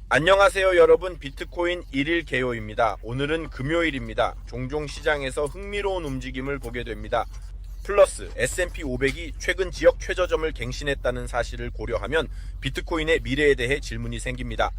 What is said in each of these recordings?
안녕하세요 여러분, 비트코인 1일 개요입니다. 오늘은 금요일입니다. 종종 시장에서 흥미로운 움직임을 보게 됩니다. 플러스 S&P 500이 최근 지역 최저점을 갱신했다는 사실을 고려하면 비트코인의 미래에 대해 질문이 생깁니다.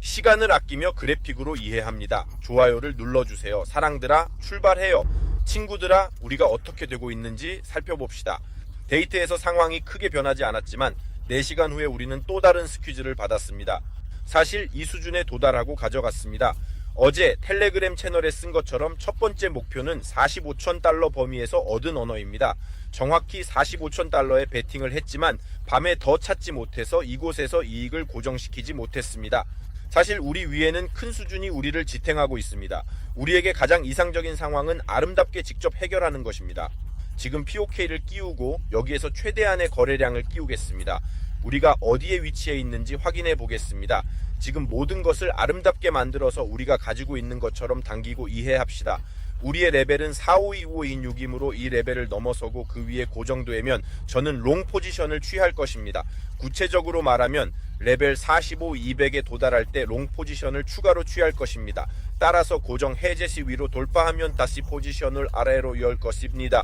시간을 아끼며 그래픽으로 이해합니다. 좋아요를 눌러주세요. 사랑들아, 출발해요. 친구들아, 우리가 어떻게 되고 있는지 살펴봅시다. 데이트에서 상황이 크게 변하지 않았지만 4시간 후에 우리는 또 다른 스퀴즈를 받았습니다. 사실 이 수준에 도달하고 가져갔습니다. 어제 텔레그램 채널에 쓴 것처럼 첫 번째 목표는 45천 달러 범위에서 얻은 언어입니다. 정확히 45천 달러에 베팅을 했지만 밤에 더 찾지 못해서 이곳에서 이익을 고정시키지 못했습니다. 사실 우리 위에는 큰 수준이 우리를 지탱하고 있습니다. 우리에게 가장 이상적인 상황은 아름답게 직접 해결하는 것입니다. 지금 POK를 끼우고 여기에서 최대한의 거래량을 끼우겠습니다. 우리가 어디에 위치해 있는지 확인해 보겠습니다. 지금 모든 것을 아름답게 만들어서 우리가 가지고 있는 것처럼 당기고 이해합시다. 우리의 레벨은 452526이므로 이 레벨을 넘어서고 그 위에 고정되면 저는 롱 포지션을 취할 것입니다. 구체적으로 말하면 레벨 45-200에 도달할 때 롱 포지션을 추가로 취할 것입니다. 따라서 고정 해제 시 위로 돌파하면 다시 포지션을 아래로 열 것입니다.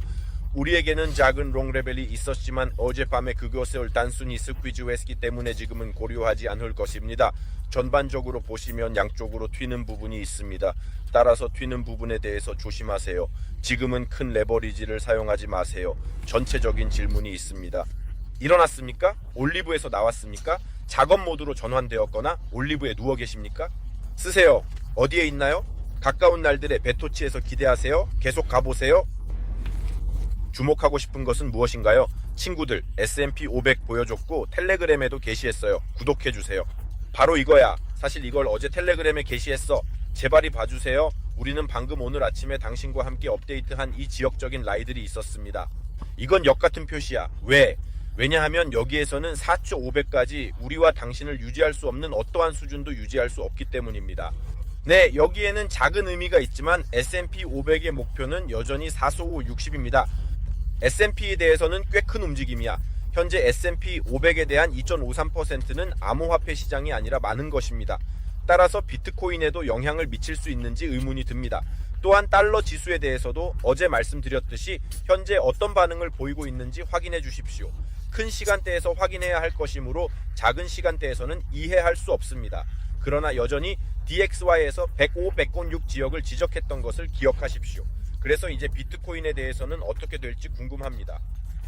우리에게는 작은 롱 레벨이 있었지만 어젯밤에 그것을 단순히 스퀴즈했기 때문에 지금은 고려하지 않을 것입니다. 전반적으로 보시면 양쪽으로 튀는 부분이 있습니다. 따라서 튀는 부분에 대해서 조심하세요. 지금은 큰 레버리지를 사용하지 마세요. 전체적인 질문이 있습니다. 일어났습니까? 올리브에서 나왔습니까? 작업 모드로 전환되었거나 올리브에 누워 계십니까? 쓰세요. 어디에 있나요? 가까운 날들의 배토치에서 기대하세요. 계속 가보세요. 주목하고 싶은 것은 무엇인가요? 친구들, S&P 500 보여줬고 텔레그램에도 게시했어요. 구독해주세요. 바로 이거야. 사실 이걸 어제 텔레그램에 게시했어. 제발이 봐주세요. 우리는 방금 오늘 아침에 당신과 함께 업데이트한 이 지역적인 라이들이 있었습니다. 이건 역같은 표시야. 왜? 왜냐하면 여기에서는 4.5배까지 우리와 당신을 유지할 수 없는 어떠한 수준도 유지할 수 없기 때문입니다. 네, 여기에는 작은 의미가 있지만 S&P 500의 목표는 여전히 45560입니다. S&P에 대해서는 꽤 큰 움직임이야. 현재 S&P 500에 대한 2.53%는 암호화폐 시장이 아니라 많은 것입니다. 따라서 비트코인에도 영향을 미칠 수 있는지 의문이 듭니다. 또한 달러 지수에 대해서도 어제 말씀드렸듯이 현재 어떤 반응을 보이고 있는지 확인해 주십시오. 큰 시간대에서 확인해야 할 것이므로 작은 시간대에서는 이해할 수 없습니다. 그러나 여전히 DXY에서 105, 106 지역을 지적했던 것을 기억하십시오. 그래서 이제 비트코인에 대해서는 어떻게 될지 궁금합니다.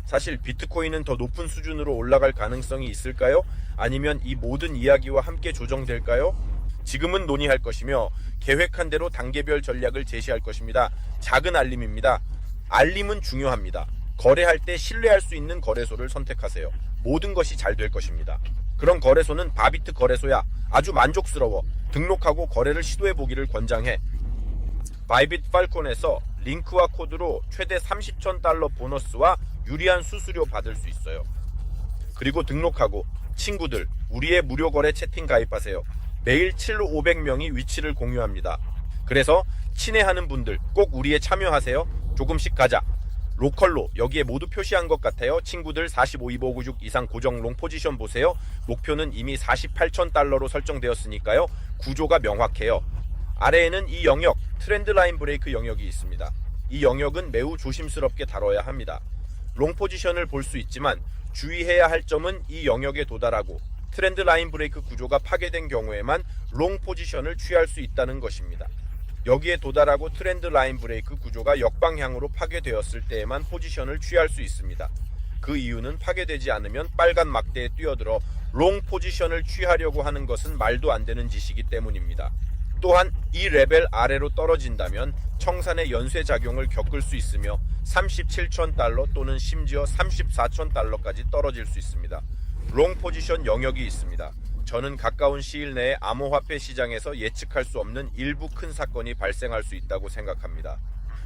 사실 비트코인은 더 높은 수준으로 올라갈 가능성이 있을까요? 아니면 이 모든 이야기와 함께 조정될까요? 지금은 논의할 것이며 계획한 대로 단계별 전략을 제시할 것입니다. 작은 알림입니다. 알림은 중요합니다. 거래할 때 신뢰할 수 있는 거래소를 선택하세요. 모든 것이 잘 될 것입니다. 그런 거래소는 바비트 거래소야. 아주 만족스러워. 등록하고 거래를 시도해 보기를 권장해. 바이빗 팔콘에서 링크와 코드로 최대 30천 달러 보너스와 유리한 수수료 받을 수 있어요. 그리고 등록하고 친구들, 우리의 무료 거래 채팅 가입하세요. 매일 7,500명이 위치를 공유합니다. 그래서 친애하는 분들 꼭 우리에 참여하세요. 조금씩 가자. 로컬로 여기에 모두 표시한 것 같아요. 친구들 452596 이상 고정 롱 포지션 보세요. 목표는 이미 48천 달러로 설정되었으니까요. 구조가 명확해요. 아래에는 이 영역, 트렌드 라인 브레이크 영역이 있습니다. 이 영역은 매우 조심스럽게 다뤄야 합니다. 롱 포지션을 볼 수 있지만 주의해야 할 점은 이 영역에 도달하고 트렌드 라인 브레이크 구조가 파괴된 경우에만 롱 포지션을 취할 수 있다는 것입니다. 여기에 도달하고 트렌드 라인 브레이크 구조가 역방향으로 파괴되었을 때에만 포지션을 취할 수 있습니다. 그 이유는 파괴되지 않으면 빨간 막대에 뛰어들어 롱 포지션을 취하려고 하는 것은 말도 안 되는 짓이기 때문입니다. 또한 이 레벨 아래로 떨어진다면 청산의 연쇄작용을 겪을 수 있으며 37천 달러 또는 심지어 34천 달러까지 떨어질 수 있습니다. 롱 포지션 영역이 있습니다. 저는 가까운 시일 내에 암호화폐 시장에서 예측할 수 없는 일부 큰 사건이 발생할 수 있다고 생각합니다.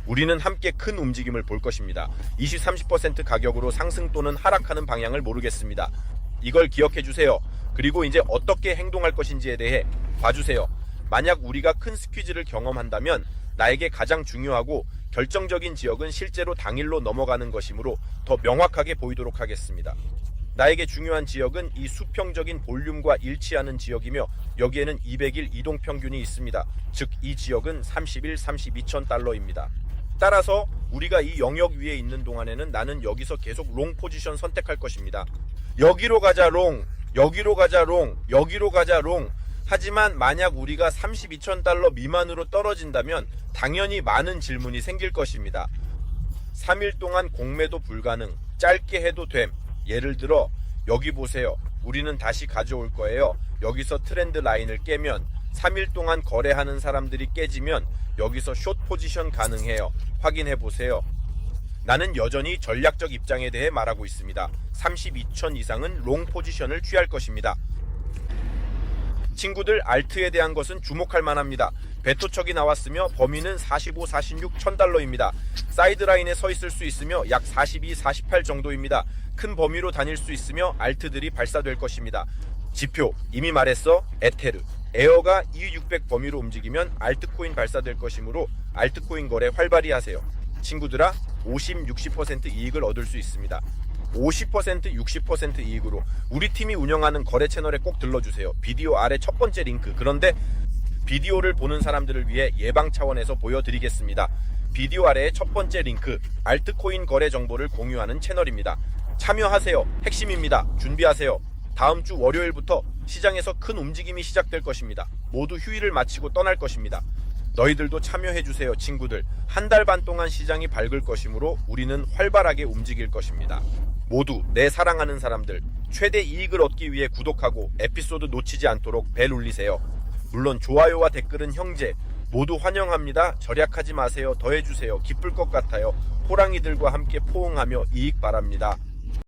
우리는 함께 큰 움직임을 볼 것입니다. 20-30% 가격으로 상승 또는 하락하는 방향을 모르겠습니다. 이걸 기억해 주세요. 그리고 이제 어떻게 행동할 것인지에 대해 봐주세요. 만약 우리가 큰 스퀴즈를 경험한다면 나에게 가장 중요하고 결정적인 지역은 실제로 당일로 넘어가는 것이므로 더 명확하게 보이도록 하겠습니다. 나에게 중요한 지역은 이 수평적인 볼륨과 일치하는 지역이며 여기에는 200일 이동평균이 있습니다. 즉 이 지역은 30일 32,000달러입니다. 따라서 우리가 이 영역 위에 있는 동안에는 나는 여기서 계속 롱 포지션 선택할 것입니다. 여기로 가자 롱, 여기로 가자 롱, 여기로 가자 롱. 하지만 만약 우리가 32,000달러 미만으로 떨어진다면 당연히 많은 질문이 생길 것입니다. 3일 동안 공매도 불가능, 짧게 해도 됨. 예를 들어 여기 보세요. 우리는 다시 가져올 거예요. 여기서 트렌드 라인을 깨면 3일 동안 거래하는 사람들이 깨지면 여기서 숏 포지션 가능해요. 확인해 보세요. 나는 여전히 전략적 입장에 대해 말하고 있습니다. 32,000 이상은 롱 포지션을 취할 것입니다. 친구들, 알트에 대한 것은 주목할 만합니다. 배토척이 나왔으며 범위는 45, 46, 1000달러입니다. 사이드라인에 서 있을 수 있으며 약 42, 48 정도입니다. 큰 범위로 다닐 수 있으며 알트들이 발사될 것입니다. 지표, 이미 말했어. 에테르, 에어가 EU600 범위로 움직이면 알트코인 발사될 것이므로 알트코인 거래 활발히 하세요. 친구들아, 50, 60% 이익을 얻을 수 있습니다. 50%, 60% 이익으로 우리 팀이 운영하는 거래 채널에 꼭 들러주세요. 비디오 아래 첫 번째 링크. 그런데 비디오를 보는 사람들을 위해 예방 차원에서 보여드리겠습니다. 비디오 아래의 첫 번째 링크, 알트코인 거래 정보를 공유하는 채널입니다. 참여하세요. 핵심입니다. 준비하세요. 다음 주 월요일부터 시장에서 큰 움직임이 시작될 것입니다. 모두 휴일을 마치고 떠날 것입니다. 너희들도 참여해주세요, 친구들. 한 달 반 동안 시장이 밝을 것이므로 우리는 활발하게 움직일 것입니다. 모두 내 사랑하는 사람들, 최대 이익을 얻기 위해 구독하고 에피소드 놓치지 않도록 벨 울리세요. 물론 좋아요와 댓글은 형제, 모두 환영합니다. 절약하지 마세요. 더해주세요. 기쁠 것 같아요. 호랑이들과 함께 포옹하며 이익 바랍니다.